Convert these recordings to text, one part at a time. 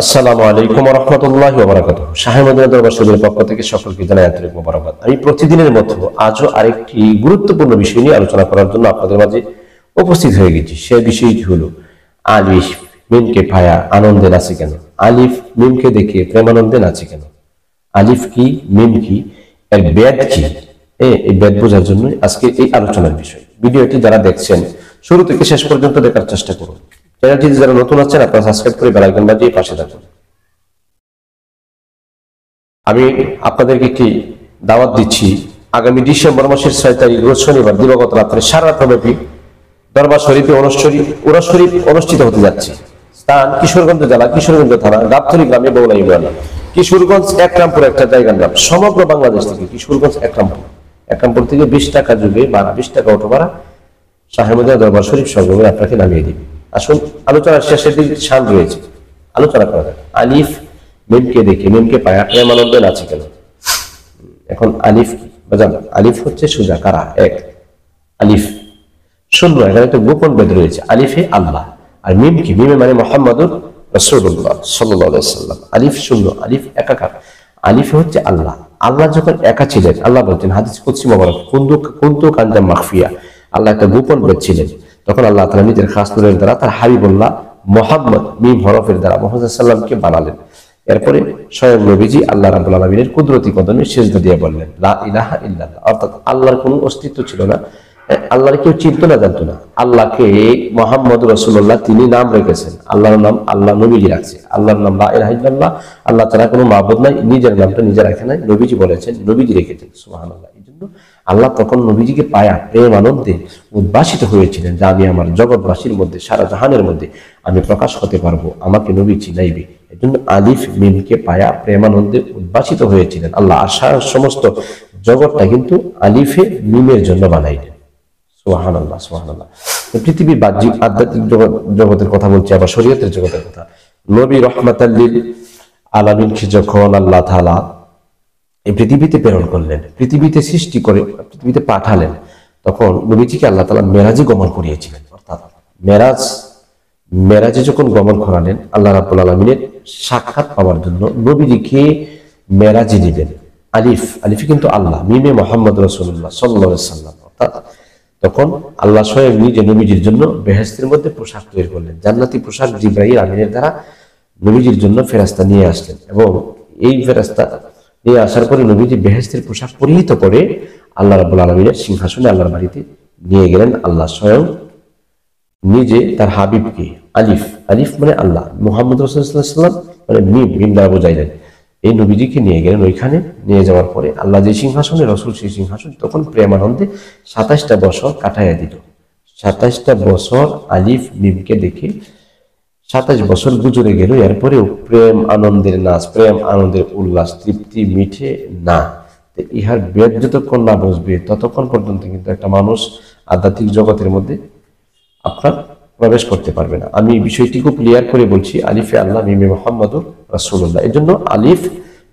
আসসালামু আলাইকুম ওয়া রাহমাতুল্লাহি ওয়া বারাকাতুহু। শাহে মদিনা দরবার শরীফের পক্ষ থেকে সকলকে জানাই আন্তরিক মোবারকবাদ। আমি প্রতিদিনের মতো আজও আরেকটি গুরুত্বপূর্ণ বিষয় নিয়ে আলোচনা করার জন্য আপনাদের মাঝে উপস্থিত হয়ে গেছি। সেই বিষয়টি হলো আলিফ মিমকে পায়া আনন্দে নাচে কেন? আলিফ মিমকে দেখে প্রেমানন্দে নাচে কেন? আলিফ কি, মিম কি, এর বেদ কি? এই বেদ বোঝার জন্য আজকে এই আলোচনার বিষয়। ভিডিওটি যারা দেখছেন শুরু থেকে শেষ পর্যন্ত দেখার চেষ্টা করুন। চ্যানেলটি যারা নতুন আছেন আপনারা সাবস্ক্রাইব করে বেল আইকন বাজিয়ে পাশে থাকুন। আমি আপনাদেরকে একটি দাওয়াত দিচ্ছি, আগামী ডিসেম্বর মাসের 6 তারিখ রোজ শনিবার দিবাগত রাত্রে সারা রাত্রব্যাপী দরবার শরীফে উরস শরীফ অনুষ্ঠিত হতে যাচ্ছে। স্থান কিশোরগঞ্জ জেলা, কিশোরগঞ্জ থানা, গাবতলী গ্রামে, বগুড়া ইউনিয়ন। কিশোরগঞ্জ একরামপুর একটা জায়গার নাম। সমগ্র বাংলাদেশ থেকে কিশোরগঞ্জ একরামপুর থেকে 20 টাকা যুগে বা 20 টাকা অটো ভাড়া শাহে মদিনা দরবার শরীফ সরগমে আপনাকে নামিয়ে দিবে। আসুন, আলোচনার শেষের দিকে শান রয়েছে, আলোচনা করা যাক। আলিফ মিমকে দেখে মিমকে পায়া প্রেমানন্দে নাচে কেন? এখন আলিফ কি বাজান? আলিফ হচ্ছে সোজা কারা এক, আলিফ শূন্য, এখানে একটা গোপন বেদ রয়েছে। আলিফে আল্লাহ, আর মিম কি? মিমে মানে মুহাম্মাদুর রাসূলুল্লাহ সাল্লাল্লাহু আলাইহি ওয়াসাল্লাম। আলিফ শূন্য, আলিফ একাকার। আলিফে হচ্ছে আল্লাহ। আল্লাহ যখন একা ছিলেন, আল্লাহ বলছেন হাদিস কুদসি মোবারক, কুনতু কানজা মাখফিয়া, আল্লাহ একটা গোপন বেদ ছিলেন। তখন আল্লাহ তাআলা নিজের খাস নূরের দ্বারা তার হাবিবুল্লাহ মুহাম্মদ মিম হরফের দ্বারা মুহাম্মদ সাল্লাল্লাহু বানালেন। এরপরে স্বয়ং নবীজি আল্লাহ রাব্বুল আলামিনের কুদরতি কদমে সিজদা দিয়ে বললেন লা ইলাহা ইল্লাল্লাহ, অর্থাৎ আল্লাহর কোনো অস্তিত্ব ছিল না, আল্লাহর কেউ চিনত না, জানতো না। আল্লাহকে মুহাম্মদ রাসূলুল্লাহ তিনি নাম রেখেছেন, আল্লাহর নাম আল্লাহ নবীজি রাখছে। আল্লাহর নাম লা ইলাহা ইল্লাল্লাহ, আল্লাহ ছাড়া কোনো মাবুদ নাই। নিজের নামটা নিজে রাখে নাই, নবীজি বলেছেন, নবীজি রেখেছেন। সুবহানাল্লাহ। এই জন্য আল্লাহ তখন নবীজিকে পায়া প্রেম আনন্দে উদ্ভাসিত হয়েছিলেন যে আমি আমার জগৎবাসীর মধ্যে, সারা জাহানের মধ্যে আমি প্রকাশ হতে পারবো, আমাকে নবী চিনাইবে। এই জন্য আলিফ মিমকে পায়া প্রেমানন্দে উদ্ভাসিত হয়েছিলেন আল্লাহ। আর সমস্ত জগৎটা কিন্তু আলিফে মিমের জন্য বানাইলেন। সুবহানাল্লাহ, সুবহানাল্লাহ। পৃথিবীর বাহ্যিক আধ্যাত্মিক জগতের কথা বলছি, আবার শরীয়তের জগতের কথা। নবী রাহমাতাল লিল আলামিনকে যখন আল্লাহ তাআলা এই পৃথিবীতে প্রেরণ করলেন, পৃথিবীতে সৃষ্টি করে পৃথিবীতে পাঠালেন, তখন নবীজিকে আল্লাহ তাআলা মেরাজে গমন করিয়েছিলেন। অর্থাৎ মেরাজে যখন গমন করালেন, আল্লাহ রাব্বুল আলামিনের সাক্ষাৎ পাওয়ার জন্য নবীজিকে মেরাজে নিলেন। আলিফে কিন্তু আল্লাহ, মিমে মুহাম্মদ রাসূলুল্লাহ সাল্লাল্লাহু আলাইহি ওয়াসাল্লাম। অর্থাৎ তখন আল্লাহ স্বয়ং নিজে নবীজির জন্য বেহেশতের মধ্যে পোশাক তৈরি করলেন, জান্নাতি পোশাক জিবরাইল আমিনের দ্বারা নবীজির জন্য ফেরেশতা নিয়ে আসলেন। এবং এই ফেরেশতা নিয়ে আসার পরে নবীজি বেহেশতের পোশাক পরিহিত করে আল্লাহ রাব্বুল আলামিনের সিংহাসনে আল্লাহর বাড়িতে নিয়ে গেলেন। আল্লাহ স্বয়ং নিজে তার হাবিবকে, আলিফ মানে আল্লাহ, মুহাম্মদ রাসূলুল্লাহ সাল্লাল্লাহু আলাইহি ওয়াসাল্লাম মানে মিম দ্বারা বোঝাইলেন। এই নবীজিকে নিয়ে গেলেন ওইখানে। নিয়ে যাওয়ার পরে আল্লাহ যে সিংহাসনে, রসুল সেই সিংহাসন তখন প্রেমানন্দে 27টা বছর কাটাইয়া দিল। 27টা বছর আলিফ মিমকে দেখে 27 বছর গুজরে গেল। এরপরেও প্রেম আনন্দের নাচ, প্রেম আনন্দের উল্লাস, তৃপ্তি মিঠে না। ইহার বেদ যতক্ষণ না বসবে ততক্ষণ পর্যন্ত কিন্তু একটা মানুষ আধ্যাত্মিক জগতের মধ্যে আপনার প্রবেশ করতে পারবে না। আমি বিষয়টিকে ক্লিয়ার করে বলছি। আলিফে আল্লাহ, মিমে মুহাম্মাদুর রাসূলুল্লাহ। এর জন্য আলিফ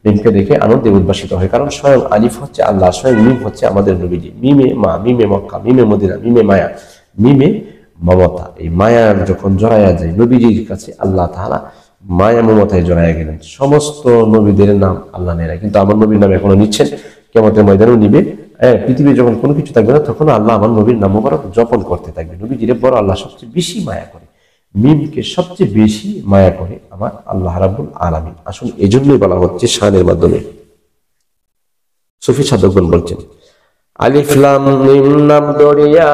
মিমকে দেখে আনন্দে উদ্ভাসিত হয়, কারণ স্বয়ং আলিফ হচ্ছে আল্লাহ, স্বয়ং মিম হচ্ছে আমাদের নবীজি। মিমে মা, মিমে মক্কা, মিমে মদিনা, মিমে মায়া, মিমে মমতা। এই মায়া যখন জড়াইয়া যায় নবীজির কাছে, আল্লাহ তাআলা মায়া মমতায় জড়াইয়া গেলেন। সমস্ত নবীদের নাম আল্লাহ নেয়, কিন্তু আমার নবীর নাম এখনো নিচ্ছেন, কিয়ামতের ময়দানেও নিবে। পৃথিবীর যখন কোনো কিছু থাকবে না তখন আল্লাহ আমার নবীর নাম মোবারক জপন করতে থাকবে। নবীজিরে বড় আল্লাহ সবচেয়ে বেশি মায়া করে, মিমকে সবচেয়ে বেশি মায়া করে আমার আল্লাহ রাব্বুল আলামিন। আসুন, এজন্যই বলা হচ্ছে শানের মাধ্যমে। সুফি সাধকগণ বলছেন আলিফ লাম মিম নাম দরিয়া,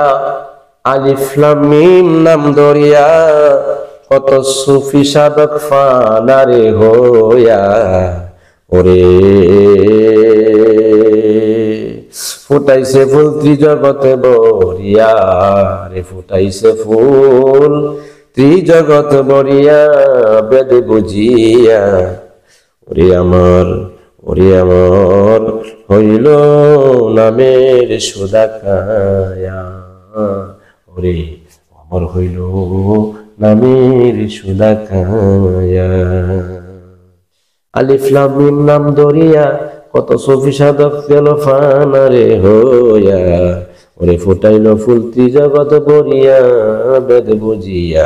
আলিফ লাম মিম নাম দরিয়া, কত সুফি সাধক ফানারে হইয়া, ওরে ফুটাইছে ফুল ত্রিজগতে বরিয়া, রে ফুটাইছে ফুল ত্রিজগত বরিয়া, বেদ বুঝিয়া, ওরে আমার হইল নামের সুদা খায়া, ওরে আমার হইল নামের সুদা খায়া। আলিফ লাম মিম নাম দরিয়া, কত সুফি সাধক গেল ফানারে হইয়া, ওরে ফুটাইল ফুল ত্রিজগৎ বরিয়া, বেদ বুঝিয়া,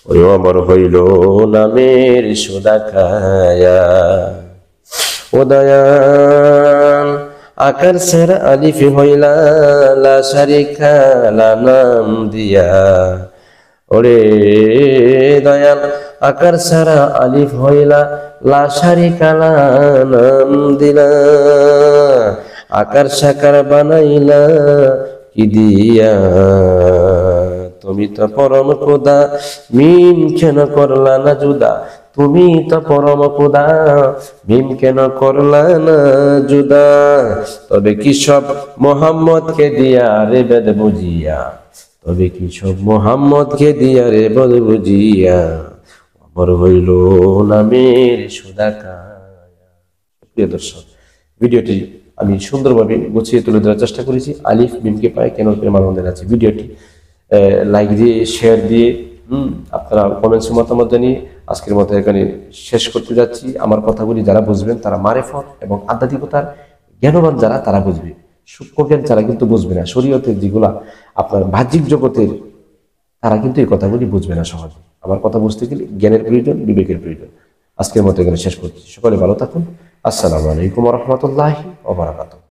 ওই অমর হইল নামের সুদা খায়া। ও দয়াল আকার সেরা আলিফ হইলা লা শারিকা লা নাম দিয়া। ওরে দয়াল আকার সারা আলিফ হইলা লা শারিকা লা নাম দিলা। আকার সাকার বানাইলা কি দিয়া, তুমি তো পরম খোদা মিম কেন করলা না জুদা। তুমি তো পরম খোদা মিম কেন করলা না জুদা। তবে কি সব মোহাম্মদকে দিয়া রে বেদ বুঝিয়া, তবে কি সব মোহাম্মদকে দিয়া রে বেদ বুঝিয়া। অমর হইল নামের সুদা খায়া। প্রিয় দর্শক, ভিডিওটি আমি সুন্দরভাবে গুছিয়ে তুলে ধরার চেষ্টা করেছি। আলিফ মিমকে পায় কেন প্রেমানন্দের আছে। ভিডিওটি লাইক দিয়ে শেয়ার দিয়ে আপনারা কমেন্টসে মতামত জানিয়ে আজকের মতো এখানে শেষ করতে যাচ্ছি। আমার কথাগুলি যারা বুঝবেন তারা মারেফত এবং আধ্যাত্মিকতার জ্ঞানবান যারা তারা বুঝবে, সূক্ষ্ম জ্ঞান যারা কিন্তু বুঝবে না, শরীয়তের যেগুলা আপনার বাহ্যিক জগতের তারা কিন্তু এই কথাগুলি বুঝবে না সহজে। আমার কথা বুঝতে গেলে জ্ঞানের প্রয়োজন, বিবেকের প্রয়োজন। আজকের মতো এখানে শেষ করছি। সকলে ভালো থাকুন। আসসালামু আলাইকুম ওয়া রাহমাতুল্লাহি ওয়া বারাকাতুহু।